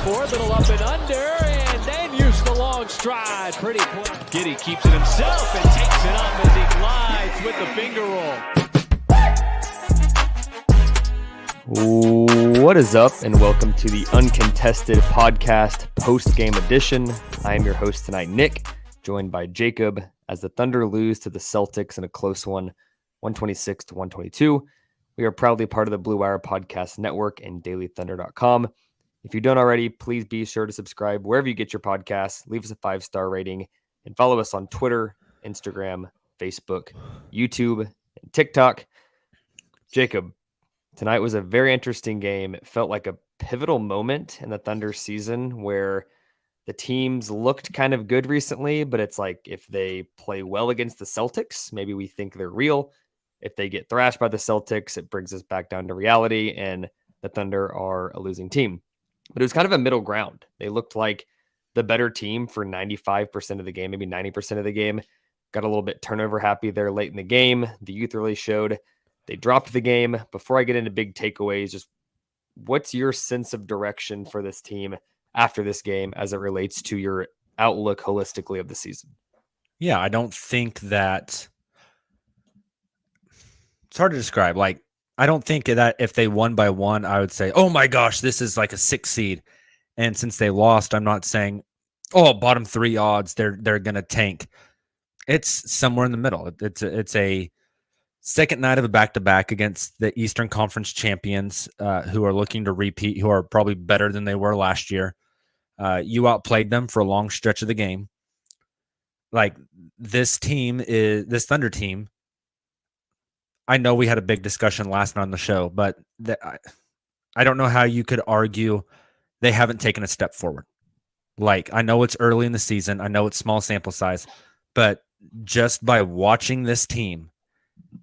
for it. Little up and under, and then use the long stride. Pretty play. Giddey keeps it himself and takes it up as he glides with the finger roll. What is up, and welcome to the Uncontested Podcast Postgame Edition. I am your host tonight, Nick, joined by Jacob, as the Thunder lose to the Celtics in a close one, 126-122. We are proudly part of the Blue Wire Podcast Network and dailythunder.com. If you don't already, please be sure to subscribe wherever you get your podcasts, leave us a 5-star rating, and follow us on Twitter, Instagram, Facebook, YouTube, and TikTok. Jacob, tonight was a very interesting game. It felt like a pivotal moment in the Thunder season where the teams looked kind of good recently, but it's like if they play well against the Celtics, maybe we think they're real. If they get thrashed by the Celtics, it brings us back down to reality, and the Thunder are a losing team. But it was kind of a middle ground. They looked like the better team for 95% of the game, maybe 90% of the game. Got a little bit turnover happy there late in the game. The youth really showed. They dropped the game. Before I get into big takeaways, just what's your sense of direction for this team after this game as it relates to your outlook holistically of the season? Yeah, I don't think that it's hard to describe. Like, I don't think that if they won by one, I would say, oh my gosh, this is like a 6 seed. And since they lost, I'm not saying, oh, bottom 3 odds, they're going to tank. It's somewhere in the middle. It's a second night of a back-to-back against the Eastern Conference champions who are looking to repeat, who are probably better than they were last year. You outplayed them for a long stretch of the game. Like, this Thunder team, I know we had a big discussion last night on the show, but I don't know how you could argue they haven't taken a step forward. Like, I know it's early in the season. I know it's small sample size, but just by watching this team,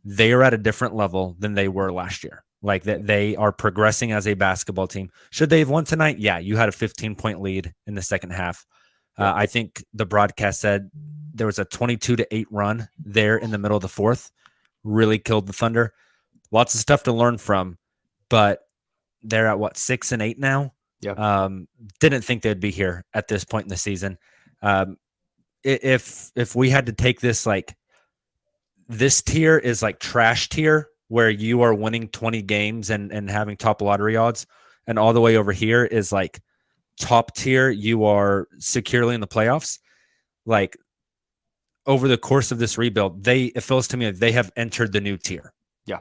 they are at a different level than they were last year. Like, that they are progressing as a basketball team. Should they have won tonight? Yeah, you had a 15-point lead in the second half. I think the broadcast said there was a 22-8 run there in the middle of the fourth. Really killed the Thunder. Lots of stuff to learn from, but they're at 6-8 now. Yeah. Didn't think they'd be here at this point in the season. If we had to take this, like, this tier is like trash tier where you are winning 20 games and having top lottery odds, and all the way over here is like top tier. You are securely in the playoffs. Like, over the course of this rebuild, it feels to me like they have entered the new tier. Yeah.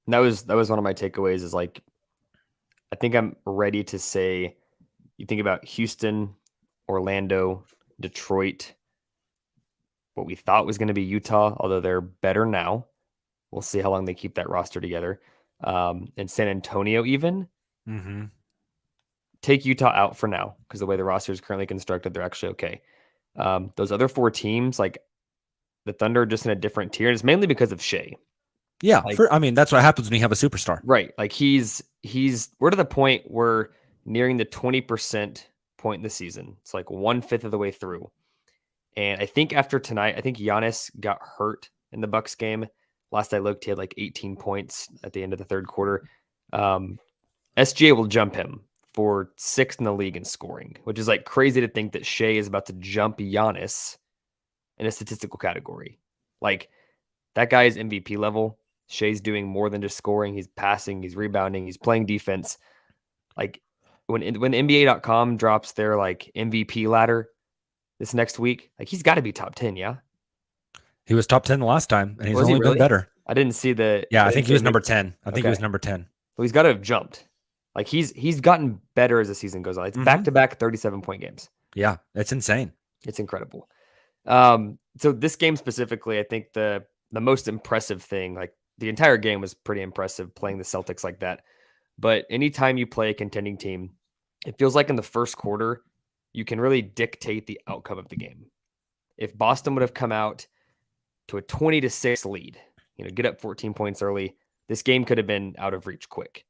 And that was one of my takeaways is, like, I think I'm ready to say, you think about Houston, Orlando, Detroit, what we thought was going to be Utah, although they're better now. We'll see how long they keep that roster together. And San Antonio even. Mm-hmm. Take Utah out for now because the way the roster is currently constructed, they're actually okay. Those other 4 teams, like, the Thunder are just in a different tier. And it's mainly because of Shai. Yeah, like, that's what happens when you have a superstar. Right. Like, we're to the point where nearing the 20% point in the season. It's like 1/5 of the way through. And I think after tonight, I think Giannis got hurt in the Bucks game. Last I looked, he had like 18 points at the end of the third quarter. SGA will jump him for 6th in the league in scoring, which is like crazy to think that Shai is about to jump Giannis in a statistical category. Like, that guy is MVP level. Shai's doing more than just scoring. He's passing, he's rebounding, he's playing defense. Like, when NBA.com drops their like MVP ladder this next week, like, he's got to be top 10. Yeah. He was top 10 the last time, and he's Was he only really? been better. I didn't see the. Yeah, I think he was number 10. I think he was number 10. Well, he's got to have jumped. Like, he's gotten better as the season goes on. It's back-to-back 37-point games. Yeah, it's insane. It's incredible. So this game specifically, I think the most impressive thing, like, the entire game was pretty impressive playing the Celtics like that. But anytime you play a contending team, it feels like in the first quarter, you can really dictate the outcome of the game. If Boston would have come out to a 20-6 lead, get up 14 points early, this game could have been out of reach quick.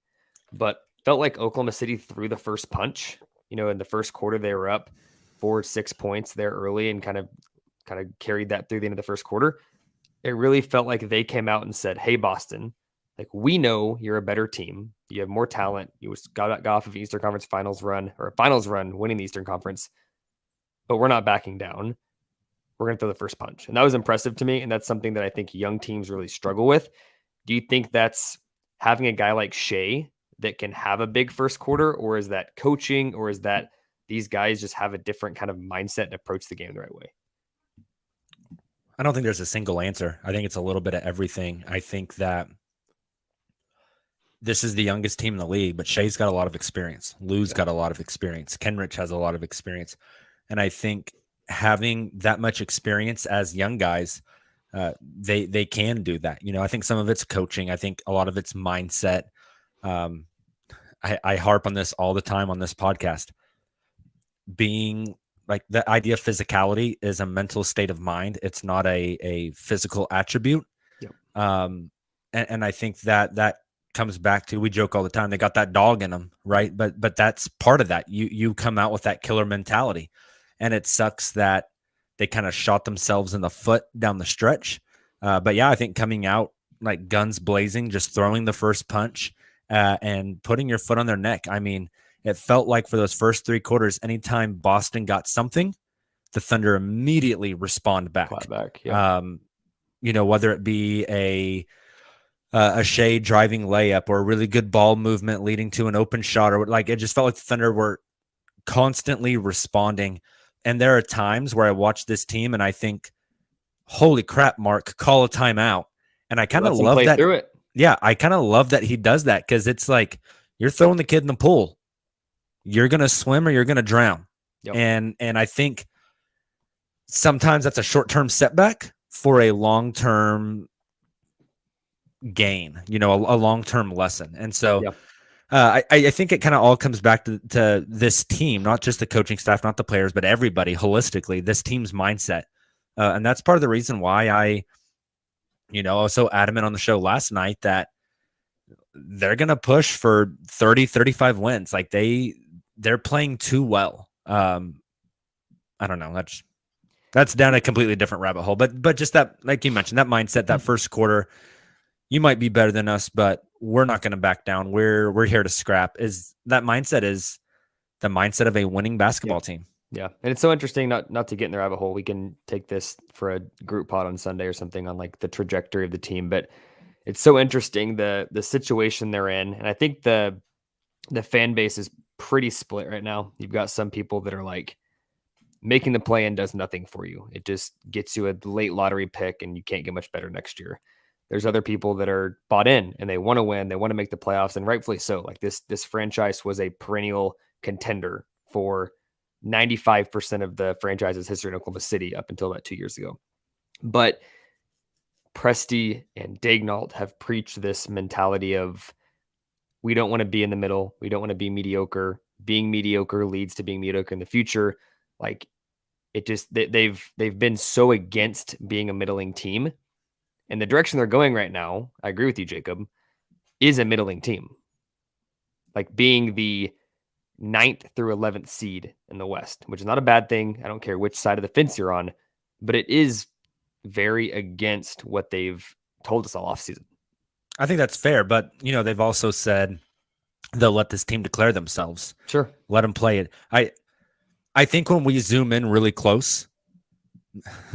But felt like Oklahoma City threw the first punch. In the first quarter, they were up 4-6 points there early and kind of carried that through the end of the first quarter. It really felt like they came out and said, hey, Boston, Like, we know you're a better team. You have more talent. You got off of Eastern Conference finals run, or a finals run, winning the Eastern Conference, but we're not backing down. We're going to throw the first punch. And that was impressive to me. And that's something that I think young teams really struggle with. Do you think that's having a guy like Shai that can have a big first quarter, or is that coaching, or is that these guys just have a different kind of mindset and approach the game the right way? I don't think there's a single answer. I think it's a little bit of everything. I think that this is the youngest team in the league, but Shai's got a lot of experience. Lou's got a lot of experience. Kenrich has a lot of experience. And I think having that much experience as young guys, they can do that. I think some of it's coaching. I think a lot of it's mindset. I harp on this all the time on this podcast. Being like, the idea of physicality is a mental state of mind. It's not a physical attribute. Yep. And I think that comes back to, we joke all the time, they got that dog in them, right? But that's part of that. You come out with that killer mentality, and it sucks that they kind of shot themselves in the foot down the stretch. But yeah, I think coming out like guns blazing, just throwing the first punch and putting your foot on their neck. I mean, it felt like for those first 3 quarters, anytime Boston got something, the Thunder immediately respond back. Yeah. Whether it be a Shai driving layup or a really good ball movement leading to an open shot, or like, it just felt like the Thunder were constantly responding. And there are times where I watch this team and I think, holy crap, Mark, call a timeout. And I kind of love that. Through it. Yeah, I kind of love that he does that, because it's like, you're throwing the kid in the pool. You're going to swim or you're going to drown. Yep. And I think sometimes that's a short-term setback for a long-term gain, a long-term lesson. And so I think it kind of all comes back to this team, not just the coaching staff, not the players, but everybody holistically, this team's mindset. And that's part of the reason why I was so adamant on the show last night that they're going to push for 30, 35 wins. Like, they're playing too well. I don't know. That's down a completely different rabbit hole, but just that, like you mentioned, that mindset, that first quarter, you might be better than us, but we're not going to back down. We're here to scrap. Is the mindset of a winning basketball team. Yeah. And it's so interesting, not to get in the rabbit hole. We can take this for a group pod on Sunday or something on like the trajectory of the team, but it's so interesting, the situation they're in. And I think the fan base is pretty split right now. You've got some people that are like, making the play-in does nothing for you. It just gets you a late lottery pick and you can't get much better next year. There's other people that are bought in and they want to win. They want to make the playoffs, and rightfully so. Like, this franchise was a perennial contender for 95% of the franchise's history in Oklahoma City up until about 2 years ago. But Presti and Daignault have preached this mentality of, we don't want to be in the middle. We don't want to be mediocre. Being mediocre leads to being mediocre in the future. Like, it just, they've been so against being a middling team. And the direction they're going right now, I agree with you, Jacob, is a middling team. Like, being the 9th through 11th seed in the West, which is not a bad thing. I don't care which side of the fence you're on, but it is very against what they've told us all offseason. I think that's fair, but they've also said they'll let this team declare themselves. Sure. Let them play it. I think when we zoom in really close,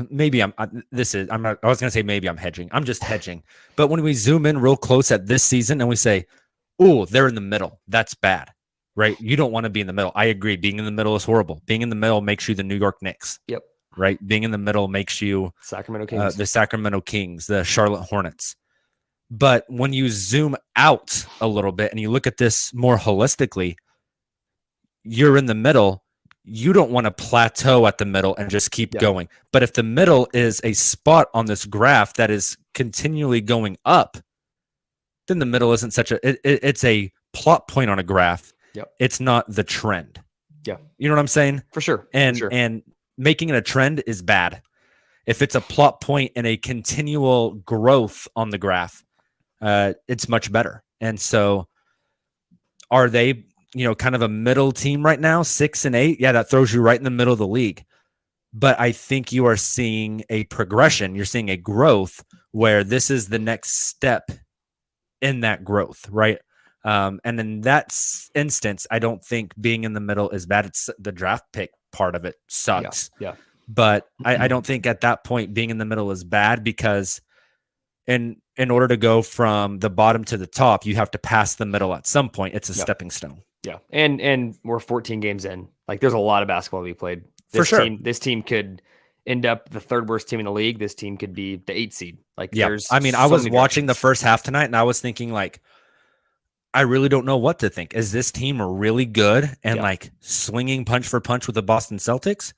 maybe I was going to say maybe I'm hedging. I'm just hedging. But when we zoom in real close at this season and we say, oh, they're in the middle, that's bad, right? You don't want to be in the middle. I agree. Being in the middle is horrible. Being in the middle makes you the New York Knicks. Yep. Right? Being in the middle makes you Sacramento Kings. The Sacramento Kings, the Charlotte Hornets. But when you zoom out a little bit and you look at this more holistically, you're in the middle. You don't want to plateau at the middle and just keep going. But if the middle is a spot on this graph that is continually going up, then the middle isn't it's a plot point on a graph. Yep. It's not the trend. Yeah. You know what I'm saying? For sure. And making it a trend is bad. If it's a plot point and a continual growth on the graph, it's much better. And so are they, kind of a middle team right now, 6 and 8? Yeah, that throws you right in the middle of the league. But I think you are seeing a progression. You're seeing a growth where this is the next step in that growth, right? And in that instance, I don't think being in the middle is bad. It's the draft pick part of it sucks. Yeah. But I don't think at that point being in the middle is bad, because in order to go from the bottom to the top, you have to pass the middle at some point. It's a stepping stone. Yeah. And we're 14 games in. Like, there's a lot of basketball to be played. This team could end up the third worst team in the league. This team could be the 8th seed. Like, I was watching the first half tonight, and I was thinking, like, I really don't know what to think. Is this team really good and like swinging punch for punch with the Boston Celtics,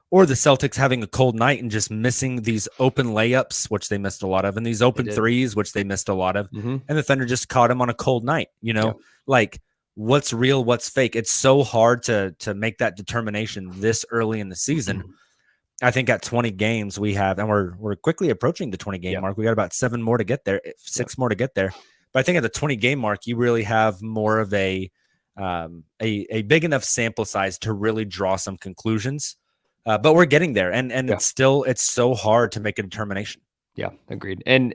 or the Celtics having a cold night and just missing these open layups, which they missed a lot of, and these open threes, which they missed a lot of, and the Thunder just caught them on a cold night? Like, what's real, what's fake? It's so hard to make that determination this early in the season. I think at 20 games we have, and we're quickly approaching the 20 game mark. We got about 7 more to get there, 6 more to get there. But I think at the 20 game mark, you really have more of a big enough sample size to really draw some conclusions. But we're getting there, and it's so hard to make a determination. Yeah, agreed. And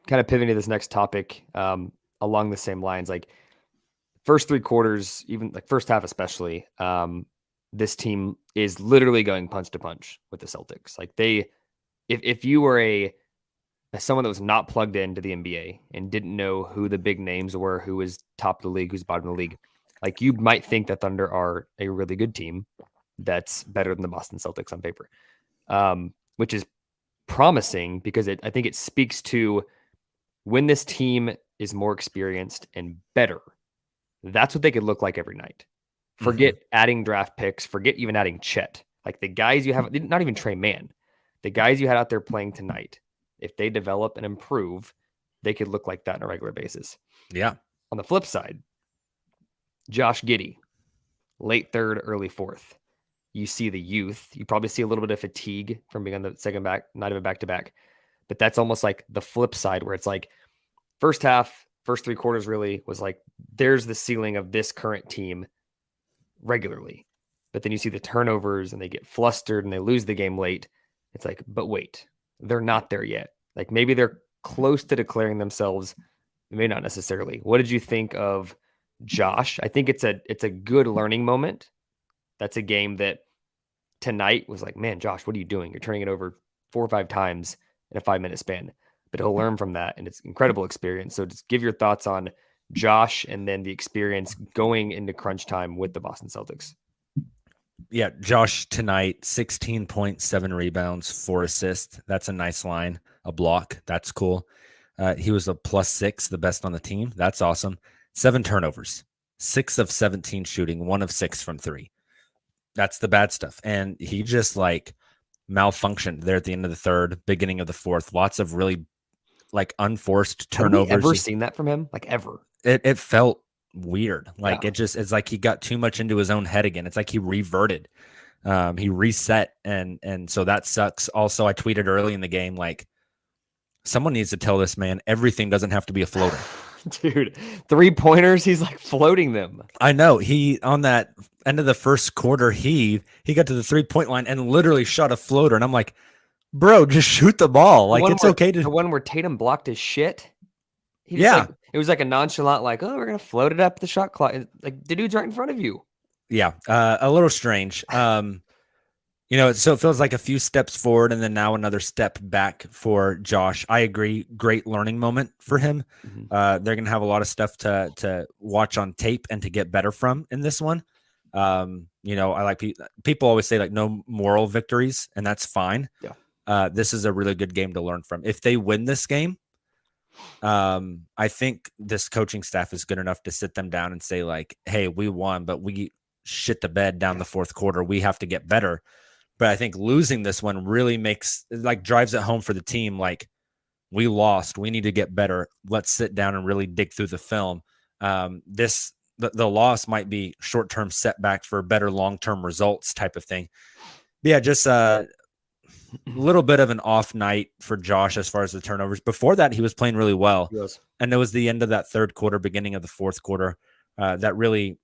kind of pivoting to this next topic, along the same lines, like first 3 quarters, even like first half especially, this team is literally going punch to punch with the Celtics. Like, if you were someone that was not plugged into the NBA and didn't know who the big names were, who was top of the league, who's bottom of the league, like, you might think that Thunder are a really good team that's better than the Boston Celtics on paper, which is promising, because I think it speaks to when this team is more experienced and better, that's what they could look like every night. Forget adding draft picks, forget even adding Chet. Like, the guys you have, not even Trey Mann, the guys you had out there playing tonight, if they develop and improve, they could look like that on a regular basis. Yeah. On the flip side, Josh Giddey, late 3rd, early 4th. You see the youth. You probably see a little bit of fatigue from being on the second night of a back-to-back. But that's almost like the flip side, where it's like first half, first 3 quarters really was like, there's the ceiling of this current team regularly. But then you see the turnovers and they get flustered and they lose the game late. It's like, but wait, they're not there yet. Like, maybe they're close to declaring themselves, maybe not necessarily. What did you think of Josh? I think it's a good learning moment. That's a game that tonight was like, man, Josh, what are you doing? You're turning it over 4 or 5 times in a 5-minute span. But he'll learn from that, and it's incredible experience. So just give your thoughts on Josh and then the experience going into crunch time with the Boston Celtics. Yeah, Josh tonight, 16.7 rebounds, 4 assists. That's a nice line. A block. That's cool. He was a +6, the best on the team. That's awesome. 7 turnovers, 6 of 17 shooting, 1 of 6 from 3. That's the bad stuff. And he just like malfunctioned there at the end of the 3rd, beginning of the 4th. Lots of really like unforced turnovers. Have we ever seen that from him? Like, ever? It felt weird. Like, it's like he got too much into his own head again. It's like he reverted. He reset, and so that sucks. Also, I tweeted early in the game, like, someone needs to tell this man everything doesn't have to be a floater. Dude, 3-pointers, he's like floating them. I know. He, on that end of the first quarter, he got to the 3-point line and literally shot a floater. And I'm like, bro, just shoot the ball. Like, it's okay to. The one where Tatum blocked his shit. It was like a nonchalant, like, oh, we're going to float it up the shot clock. Like, the dude's right in front of you. Yeah. A little strange. So it feels like a few steps forward and then now another step back for Josh. I agree. Great learning moment for him. They're going to have a lot of stuff to watch on tape and to get better from in this one. I like people always say, like, no moral victories, and that's fine. Yeah. This is a really good game to learn from. If they win this game, I think this coaching staff is good enough to sit them down and say, like, hey, we won, but we shit the bed down the 4th quarter. We have to get better. But I think losing this one really drives it home for the team. Like, we lost. We need to get better. Let's sit down and really dig through the film. The loss might be short-term setback for better long-term results type of thing. But yeah, just a little bit of an off night for Josh as far as the turnovers. Before that, he was playing really well. Yes. And it was the end of that 3rd quarter, beginning of the 4th quarter, that really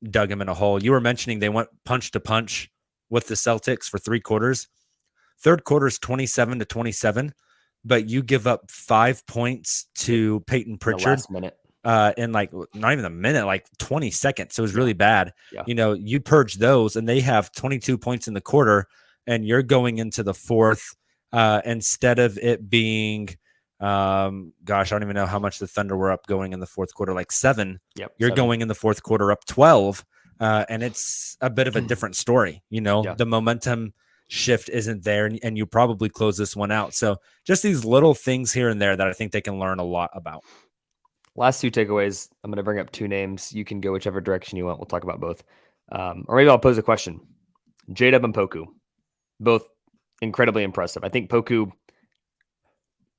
dug him in a hole. You were mentioning they went punch to punch with the Celtics for 3 quarters. 3rd quarter is 27-27. but you give up 5 points to Peyton In the Pritchard last minute. in like not even a minute, like 20 seconds. So it was really bad. Yeah. You know, you purge those and they have 22 points in the quarter and you're going into the fourth instead of it being, gosh, I don't even know how much the Thunder were up going in the fourth quarter, like 7. Yep, you're 7. going in the fourth quarter up 12. And it's a bit of a different story. You know, Yeah. the momentum shift isn't there and you probably close this one out. So just these little things here and there that I think they can learn a lot about. Last 2 takeaways. I'm going to bring up 2 names. You can go whichever direction you want. We'll talk about both. Or maybe I'll pose a question. J-Dub and Poku, both incredibly impressive. I think Poku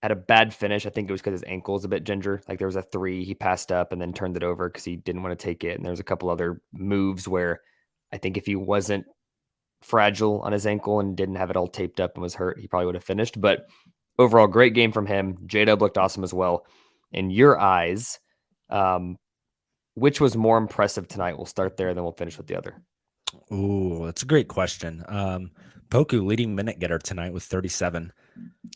had a bad finish. I think it was because his ankle is a bit ginger. Like there was a 3 he passed up and then turned it over because he didn't want to take it. And there was a couple other moves where I think if he wasn't fragile on his ankle and didn't have it all taped up and was hurt, he probably would have finished. But overall, great game from him. J-Dub looked awesome as well. In your eyes, which was more impressive tonight? We'll start there, then we'll finish with the other. Ooh, that's a great question. Poku leading minute getter tonight with 37.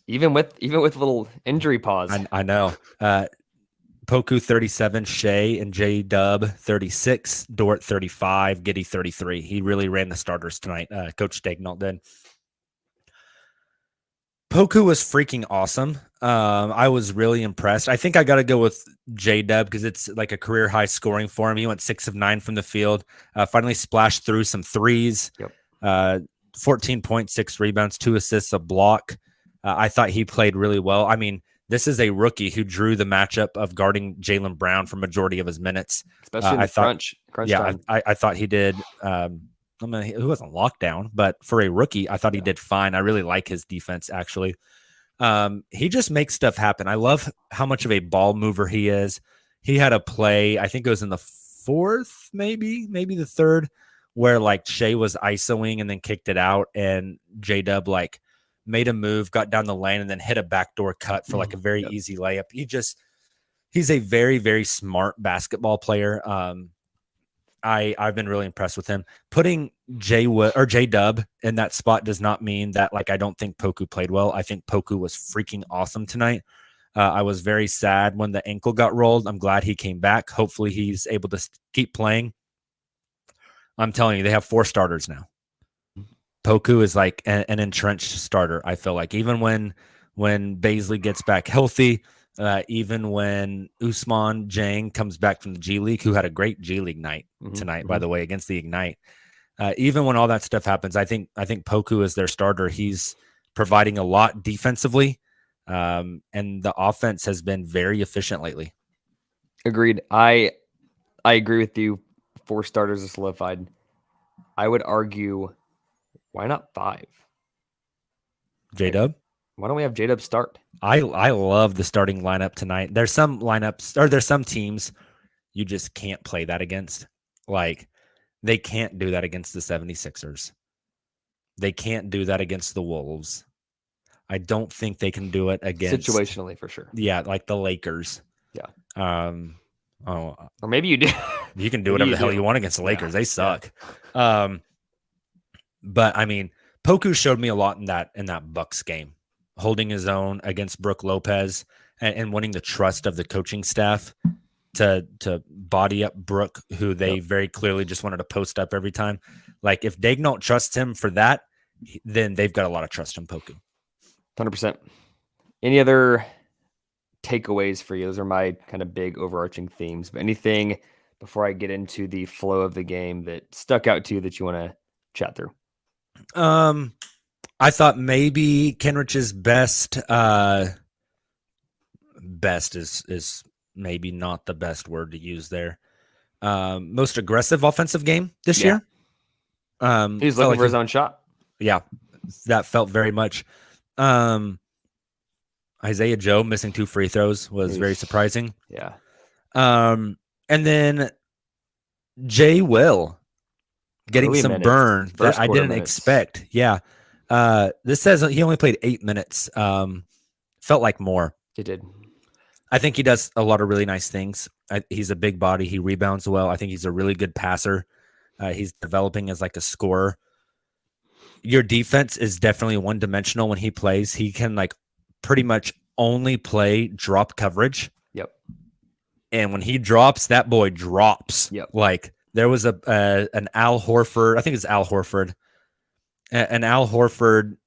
Even with little injury pause. I know. Poku 37, Shai and J-Dub 36, Dort 35, Giddey 33. He really ran the starters tonight. Coach Daignault did. Poku was freaking awesome. I was really impressed. I think I got to go with J-Dub because it's like a career high scoring for him. He went 6 of 9 from the field. Finally splashed through some threes. Yep. 14 points, 6 rebounds, 2 assists, a block. I thought he played really well. I mean, this is a rookie who drew the matchup of guarding Jaylen Brown for majority of his minutes. Especially in the crunch time. I thought he did. I mean, he wasn't locked down, but for a rookie, I thought he did fine. I really like his defense, actually. He just makes stuff happen. I love how much of a ball mover he is. He had a play, I think it was in the 4th, maybe the 3rd, where like Shai was isoing and then kicked it out, and J-Dub like made a move, got down the lane, and then hit a backdoor cut for like a very easy layup. He's a very, very smart basketball player. I've been really impressed with him. Putting J-Dub in that spot does not mean that like I don't think Poku played well. I think Poku was freaking awesome tonight. I was very sad when the ankle got rolled. I'm glad he came back. Hopefully he's able to keep playing. I'm telling you, they have 4 starters now. Poku is like an entrenched starter, I feel like. Even when Baisley gets back healthy, even when Ousmane Dieng comes back from the G League, who had a great G League night tonight, by the way, against the Ignite. Even when all that stuff happens, I think Poku is their starter. He's providing a lot defensively, and the offense has been very efficient lately. Agreed. I agree with you. 4 starters are solidified. I would argue, why not 5? J-Dub? Why don't we have J-Dub start? I love the starting lineup tonight. There's some lineups, or there's some teams you just can't play that against. Like, they can't do that against the 76ers. They can't do that against the Wolves. I don't think they can do it against... Situationally, for sure. Yeah, like the Lakers. Yeah. Or maybe you do. You can do whatever the hell you want against the Lakers. They suck. Yeah. But, I mean, Poku showed me a lot in that Bucks game. Holding his own against Brook Lopez and winning the trust of the coaching staff to body up Brook, who they very clearly just wanted to post up every time. Like, if Daignault trusts him for that, then they've got a lot of trust in Poku. 100%. Any other takeaways for you? Those are my kind of big overarching themes. But anything before I get into the flow of the game that stuck out to you that you want to chat through? I thought maybe Kenrich's best is maybe not the best word to use there. Most aggressive offensive game this year. He's looking for his own shot. Yeah, that felt very much. Isaiah Joe missing 2 free throws was very surprising. Yeah. And then Jay Will getting some burn that I didn't expect. Yeah. This says he only played 8 minutes. Felt like more. He did. I think he does a lot of really nice things. He's a big body. He rebounds well. I think he's a really good passer. He's developing as like a scorer. Your defense is definitely one-dimensional when he plays. He can like pretty much only play drop coverage. Yep. And when he drops, that boy drops. Yep. Like there was an Al Horford, I think it's Al Horford, an Al Horford,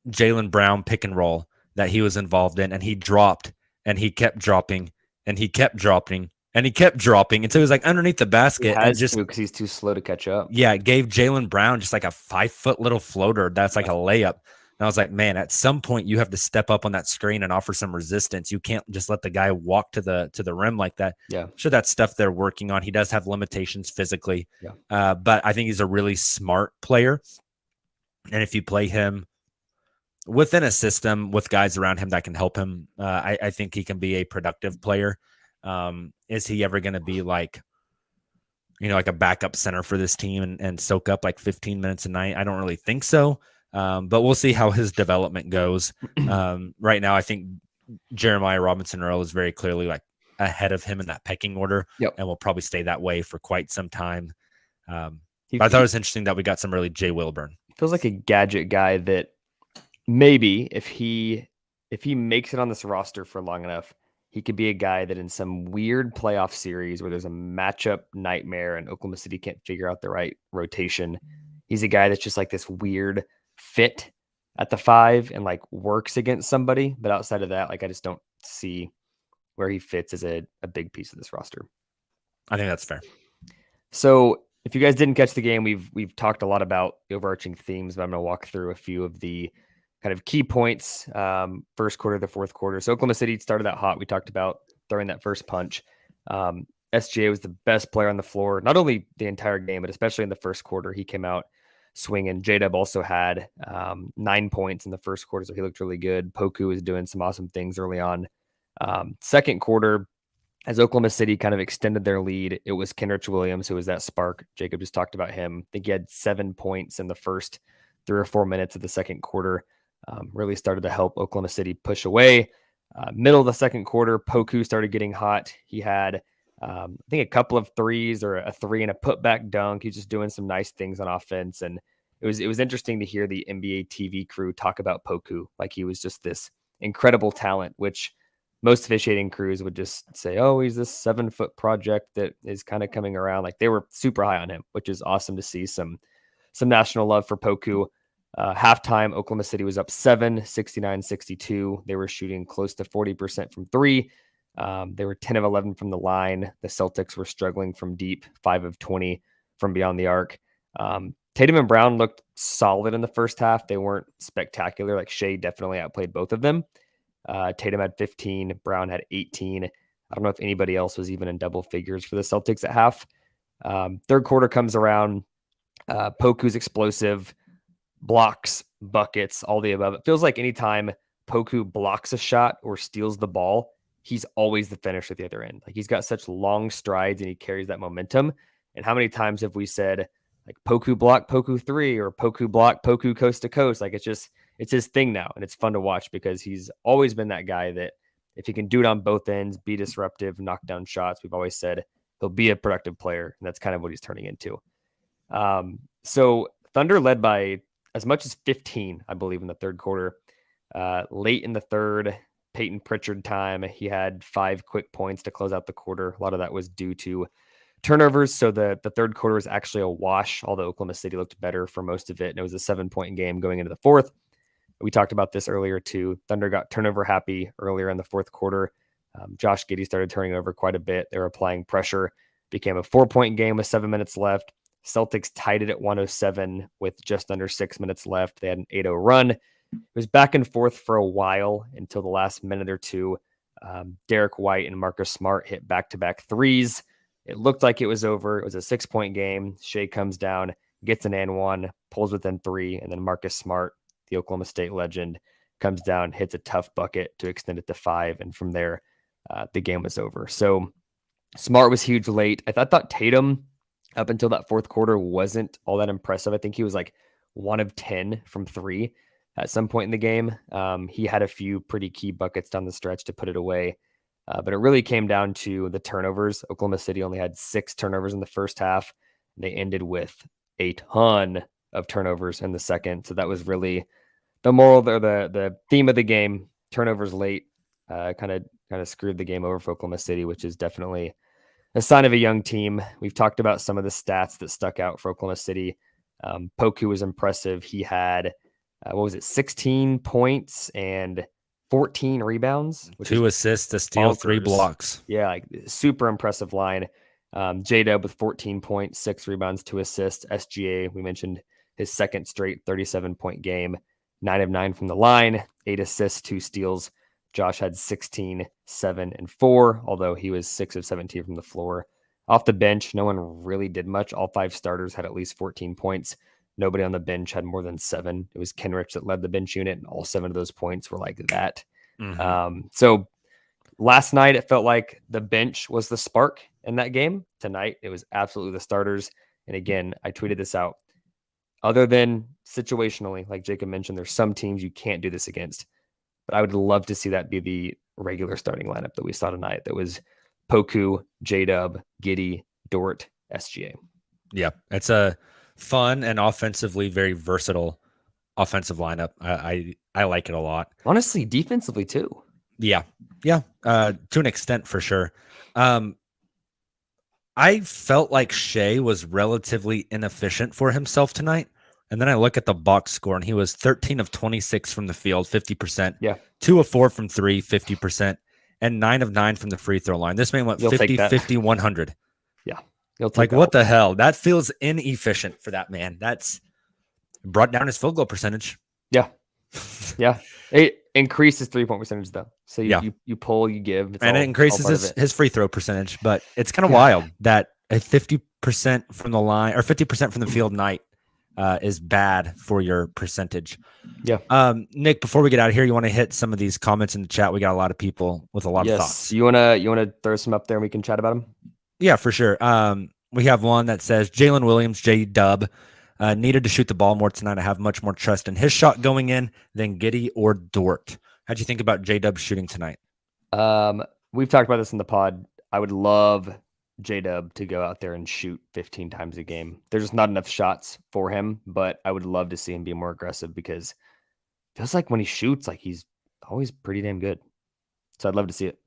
Jaylen Brown pick and roll that he was involved in, and he dropped, and he kept dropping, and he kept dropping, and he kept dropping until he was like underneath the basket, and just because he's too slow to catch up. yeah, it gave Jaylen Brown just like a 5-foot little floater that's like a layup. And I was like, man, at some point you have to step up on that screen and offer some resistance. You can't just let the guy walk to the rim like that. Yeah, I'm sure that's stuff they're working on. He does have limitations physically, yeah. But I think he's a really smart player. And if you play him within a system with guys around him that can help him, I think he can be a productive player. Is he ever going to be like, like a backup center for this team and soak up like 15 minutes a night? I don't really think so. But we'll see how his development goes. Right now, I think Jeremiah Robinson-Earl is very clearly like ahead of him in that pecking order, and will probably stay that way for quite some time. But I thought it was interesting that we got some early Jay Wilburn. Feels like a gadget guy that maybe if he makes it on this roster for long enough, he could be a guy that in some weird playoff series where there's a matchup nightmare and Oklahoma City can't figure out the right rotation, he's a guy that's just like this weird fit at the 5 and like works against somebody. But outside of that, like I just don't see where he fits as a big piece of this roster. I think that's fair. So if you guys didn't catch the game, we've talked a lot about the overarching themes, but I'm going to walk through a few of the kind of key points. First quarter, the fourth quarter. So Oklahoma City started out hot. We talked about throwing that first punch. SGA was the best player on the floor, not only the entire game, but especially in the first quarter. He came out swinging. J-Dub also had 9 points in the first quarter, so he looked really good. Poku was doing some awesome things early on. Second quarter, as Oklahoma City kind of extended their lead, it was Kenrich Williams who was that spark. Jacob just talked about him. I think he had 7 points in the first 3 or 4 minutes of the second quarter. Really started to help Oklahoma City push away. Middle of the second quarter, Poku started getting hot. He had, I think, a couple of threes or a 3 and a putback dunk. He's just doing some nice things on offense. And it was interesting to hear the NBA TV crew talk about Poku like he was just this incredible talent, which most officiating crews would just say, oh, he's this 7-foot project that is kind of coming around. Like they were super high on him, which is awesome to see some national love for Poku. Halftime, Oklahoma City was up 7, 69-62. They were shooting close to 40% from 3. They were 10 of 11 from the line. The Celtics were struggling from deep, 5 of 20 from beyond the arc. Tatum and Brown looked solid in the first half. They weren't spectacular. Like Shai definitely outplayed both of them. Tatum had 15, Brown had 18. I don't know if anybody else was even in double figures for the Celtics at half. Third quarter comes around. Poku's explosive, blocks, buckets, all the above. It feels like anytime Poku blocks a shot or steals the ball, he's always the finisher at the other end. Like he's got such long strides and he carries that momentum. And how many times have we said like Poku block, Poku 3 or Poku block, Poku coast to coast? Like it's his thing now. And it's fun to watch because he's always been that guy that if he can do it on both ends, be disruptive, knock down shots, we've always said he'll be a productive player. And that's kind of what he's turning into. So Thunder led by as much as 15, I believe, in the third quarter. Late in the third, Peyton Pritchard time, he had 5 quick points to close out the quarter. A lot of that was due to turnovers. So the third quarter was actually a wash, although Oklahoma City looked better for most of it. And it was a 7-point game going into the fourth. We talked about this earlier too. Thunder got turnover happy earlier in the fourth quarter. Josh Giddey started turning over quite a bit. They were applying pressure. Became a 4-point game with 7 minutes left. Celtics tied it at 107 with just under 6 minutes left. They had an 8-0 run. It was back and forth for a while until the last minute or two. Derek White and Marcus Smart hit back-to-back threes. It looked like it was over. It was a 6-point game. Shai comes down, gets an and one, pulls within 3, and then Marcus Smart, the Oklahoma State legend, comes down, hits a tough bucket to extend it to 5, and from there, the game was over. So Smart was huge late. I thought Tatum, up until that fourth quarter, wasn't all that impressive. I think he was like 1 of 10 from 3 at some point in the game. He had a few pretty key buckets down the stretch to put it away. But it really came down to the turnovers. Oklahoma City only had 6 turnovers in the first half. They ended with a ton of turnovers in the second. So that was really the moral or the theme of the game. Turnovers late. kind of screwed the game over for Oklahoma City, which is definitely a sign of a young team. We've talked about some of the stats that stuck out for Oklahoma City. Poku was impressive. He had, 16 points and 14 rebounds, which 2 assists, a steal, bonkers. 3 blocks. Yeah, like super impressive line. J-Dub with 14 points, 6 rebounds, 2 assists. SGA, we mentioned his second straight 37-point game, 9 of 9 from the line, 8 assists, 2 steals. Josh had 16, 7, and 4, although he was 6 of 17 from the floor. Off the bench, no one really did much. All 5 starters had at least 14 points. Nobody on the bench had more than 7. It was Kenrich that led the bench unit, and all 7 of those points were like that. So last night, it felt like the bench was the spark in that game. Tonight, it was absolutely the starters. And again, I tweeted this out. Other than situationally, like Jacob mentioned, there's some teams you can't do this against. But I would love to see that be the regular starting lineup that we saw tonight. That was Poku, J-Dub, Giddey, Dort, SGA. Yeah, it's a fun and offensively very versatile offensive lineup. I like it a lot. Honestly, defensively too. Yeah. To an extent, for sure. I felt like Shai was relatively inefficient for himself tonight. And then I look at the box score, and he was 13 of 26 from the field, 50%. Yeah. 2 of 4 from 3, 50%. And 9 of 9 from the free throw line. This man went 50, 50, 100. Yeah. You'll take like, that. What the hell? That feels inefficient for that man. That's brought down his field goal percentage. Yeah. Yeah. It increases 3-point percentage, though. So you pull, you give. And it increases his free throw percentage. But it's kind of wild that a 50% from the line or 50% from the field night is bad for your percentage. Yeah. Nick, before we get out of here, you want to hit some of these comments in the chat? We got a lot of people with a lot of thoughts. You wanna throw some up there and we can chat about them? Yeah, for sure. We have one that says Jalen Williams, J-Dub, needed to shoot the ball more tonight. I have much more trust in his shot going in than Giddey or Dort. How'd you think about J-Dub shooting tonight? We've talked about this in the pod. I would love J-Dub to go out there and shoot 15 times a game. There's just not enough shots for him, but I would love to see him be more aggressive because it feels like when he shoots, like he's always pretty damn good. So I'd love to see it.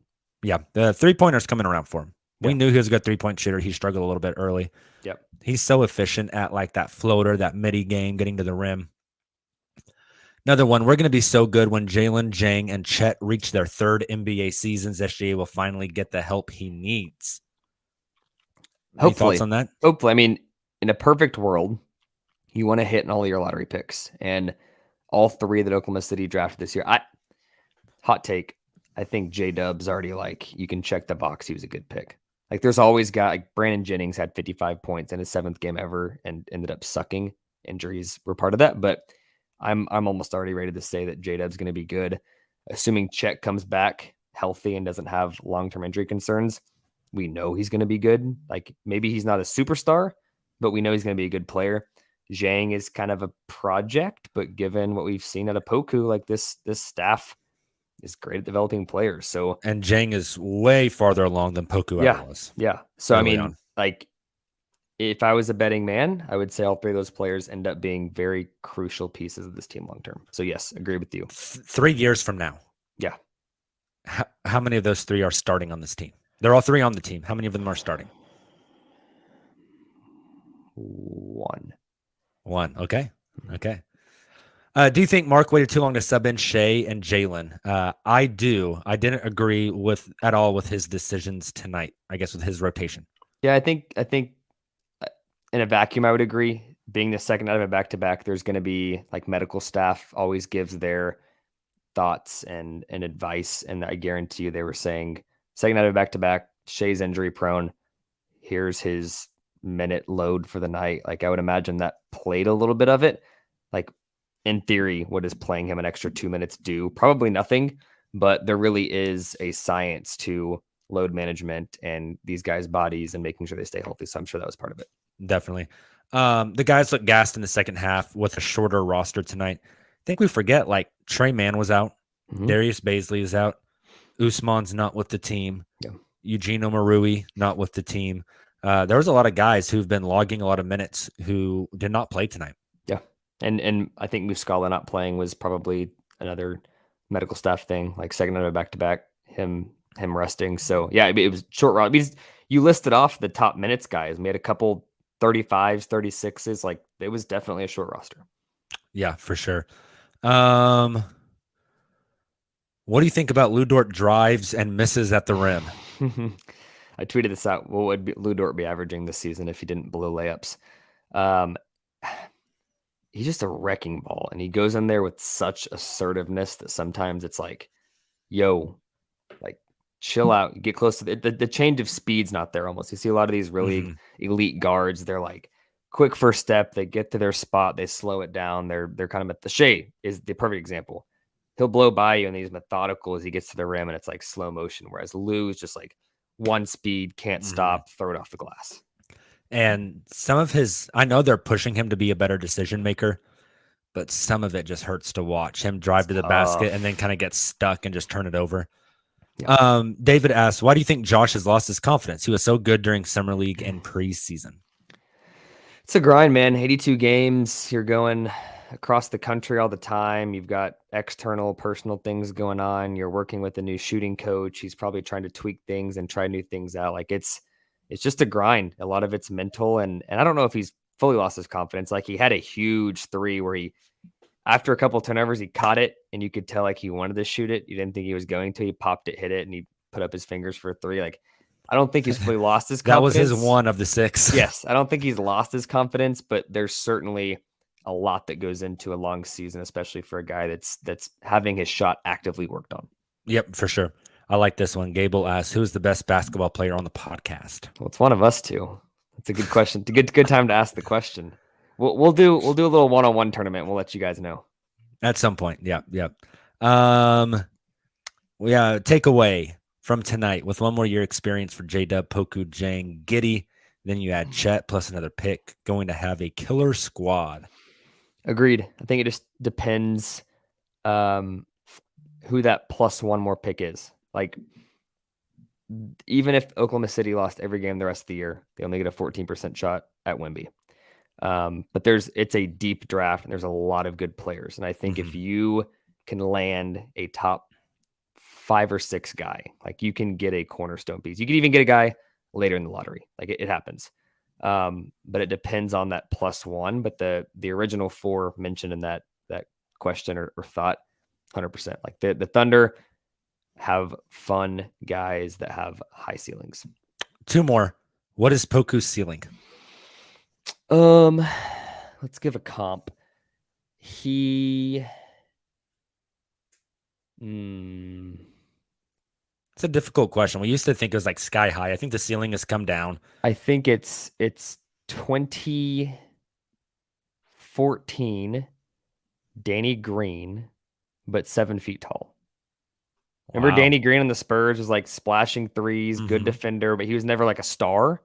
Yeah, the 3-pointer's coming around for him. We knew he was a good 3-point shooter. He struggled a little bit early. Yep. He's so efficient at like that floater, that midi game, getting to the rim. Another one, we're going to be so good when Jalen, Jang, and Chet reach their 3rd NBA seasons. SGA will finally get the help he needs. Any thoughts on that? Hopefully. I mean, in a perfect world, you want to hit in all your lottery picks. And all 3 that Oklahoma City drafted this year. Hot take. I think J-Dub's already like, you can check the box. He was a good pick. Like there's always like Brandon Jennings had 55 points in his 7th game ever and ended up sucking. Injuries were part of that, but I'm almost already ready to say that J-Dub's going to be good. Assuming Chet comes back healthy and doesn't have long-term injury concerns, we know he's going to be good. Like maybe he's not a superstar, but we know he's going to be a good player. Zhang is kind of a project, but given what we've seen at a Poku, like this staff is great at developing players. So and Zhang is way farther along than Poku ever was. Yeah. So early on. Like if I was a betting man, I would say all 3 of those players end up being very crucial pieces of this team long term. So yes, agree with you. 3 years from now. Yeah. How many of those 3 are starting on this team? They're all 3 on the team. How many of them are starting? 1. Okay. Do you think Mark waited too long to sub in Shai and Jalen? I do. I didn't agree at all with his decisions tonight, I guess, with his rotation. Yeah, I think in a vacuum, I would agree. Being the second out of a back-to-back, there's going to be like medical staff always gives their thoughts and advice. And I guarantee you they were saying second out of a back-to-back, Shai's injury prone. Here's his minute load for the night. Like I would imagine that played a little bit of it. Like in theory, what is playing him an extra 2 minutes do? Probably nothing, but there really is a science to load management and these guys' bodies and making sure they stay healthy. So I'm sure that was part of it. Definitely. The guys look gassed in the second half with a shorter roster tonight. I think we forget like Trey Mann was out. Darius Baisley is out. Usman's not with the team. Yeah. Eugene Omarui not with the team. There was a lot of guys who've been logging a lot of minutes who did not play tonight. Yeah. And I think Muscala not playing was probably another medical staff thing, like second out of a back-to-back. him resting. So yeah, it was short run. Because you listed off the top minutes guys. We had a couple 35s, 36s. Like it was definitely a short roster. Yeah, for sure. What do you think about Lou Dort drives and misses at the rim? I tweeted this out. What would Lou Dort be averaging this season if he didn't blow layups? Um, he's just a wrecking ball, and he goes in there with such assertiveness that sometimes it's like, yo, like chill out, get close to the change of speed's not there almost. You see a lot of these really elite guards, they're like quick first step, they get to their spot, they slow it down, they're kind of at the Shai is the perfect example. He'll blow by you and he's methodical as he gets to the rim and it's like slow motion, whereas Lou is just like one speed, can't stop, throw it off the glass. And some of his, I know they're pushing him to be a better decision maker, but some of it just hurts to watch him drive to the basket and then kind of get stuck and just turn it over. Yeah. David asks, why do you think Josh has lost his confidence? He was so good during summer league and preseason. It's a grind, man. 82 games. You're going across the country all the time. You've got external personal things going on. You're working with a new shooting coach. He's probably trying to tweak things and try new things out. Like it's just a grind. A lot of it's mental. And I don't know if he's fully lost his confidence. Like he had a huge three where he, after a couple of turnovers, he caught it and you could tell like he wanted to shoot it. You didn't think he was going to. He popped it, hit it, and he put up his fingers for a three. Like I don't think he's fully lost his confidence. That was his one of the 6. Yes, I don't think he's lost his confidence, but there's certainly a lot that goes into a long season, especially for a guy that's having his shot actively worked on. Yep, for sure. I like this one. Gable asks, who's the best basketball player on the podcast? Well, it's one of us two. That's a good question. It's a good time to ask the question. We'll do a little one-on-one tournament. We'll let you guys know at some point. Yep. Takeaway from tonight with one more year experience for J-Dub, Poku, Jang, Giddy. Then you add Chet plus another pick, going to have a killer squad. Agreed. I think it just depends who that plus one more pick is. Like, even if Oklahoma City lost every game the rest of the year, they only get a 14% shot at Wemby. But it's a deep draft and there's a lot of good players. And I think if you can land a top 5 or 6 guy, like you can get a cornerstone piece. You can even get a guy later in the lottery. Like it happens. But it depends on that plus one. But the original 4 mentioned in that question or thought, 100%. Like the Thunder have fun guys that have high ceilings. 2 more. What is Poku's ceiling? Let's give a comp. It's a difficult question. We used to think it was like sky high. I think the ceiling has come down. I think it's 2014 Danny Green, but 7 feet tall. Remember Danny Green on the Spurs was like splashing threes, good defender, but he was never like a star,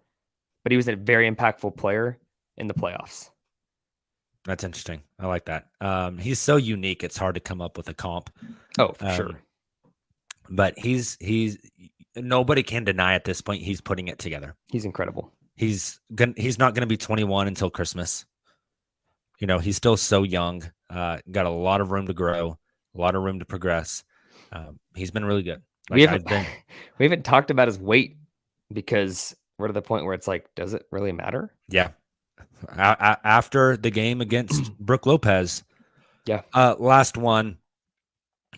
but he was a very impactful player in the playoffs. That's interesting. I like that. He's so unique. It's hard to come up with a comp. Oh, for sure. But he's nobody can deny at this point he's putting it together. He's incredible. He's not going to be 21 until Christmas. You know, he's still so young. Got a lot of room to grow, a lot of room to progress. He's been really good. Like we haven't talked about his weight because we're to the point where it's like, does it really matter? Yeah. After the game against Brook Lopez. Yeah. Last one.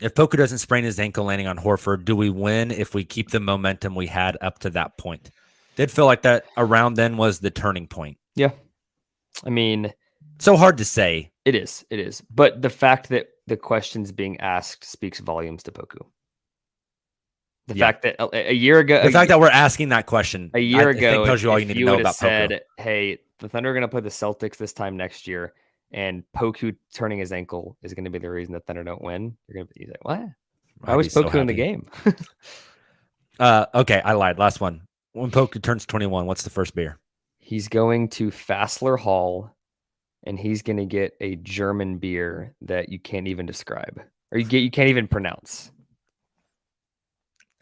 If Poku doesn't sprain his ankle landing on Horford, do we win if we keep the momentum we had up to that point? Did feel like that around then was the turning point. Yeah. I mean, so hard to say. It is. But the fact that the questions being asked speaks volumes to Poku. The fact that a year ago, the fact that we're asking that question a year ago, I think tells you all you need to know about said, Poku. Hey, the Thunder are going to play the Celtics this time next year, and Poku turning his ankle is going to be the reason the Thunder don't win. You're going to be like, what? Why was Poku in the game? Okay, I lied. Last one. When Poku turns 21, what's the first beer? He's going to Fassler Hall, and he's going to get a German beer that you can't even describe, or you can't even pronounce.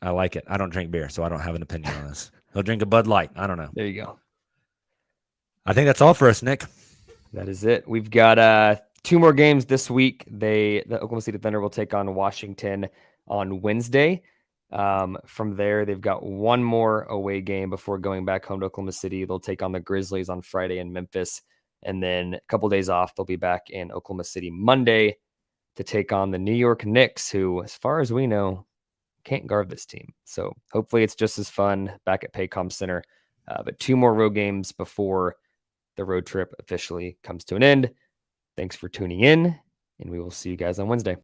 I like it. I don't drink beer, so I don't have an opinion on this. He'll drink a Bud Light. I don't know. There you go. I think that's all for us, Nick. That is it. We've got 2 more games this week. The Oklahoma City Thunder will take on Washington on Wednesday. From there, they've got one more away game before going back home to Oklahoma City. They'll take on the Grizzlies on Friday in Memphis. And then a couple days off, they'll be back in Oklahoma City Monday to take on the New York Knicks, who, as far as we know, can't guard this team. So hopefully it's just as fun back at Paycom Center. But 2 more road games before the road trip officially comes to an end. Thanks for tuning in, and we will see you guys on Wednesday.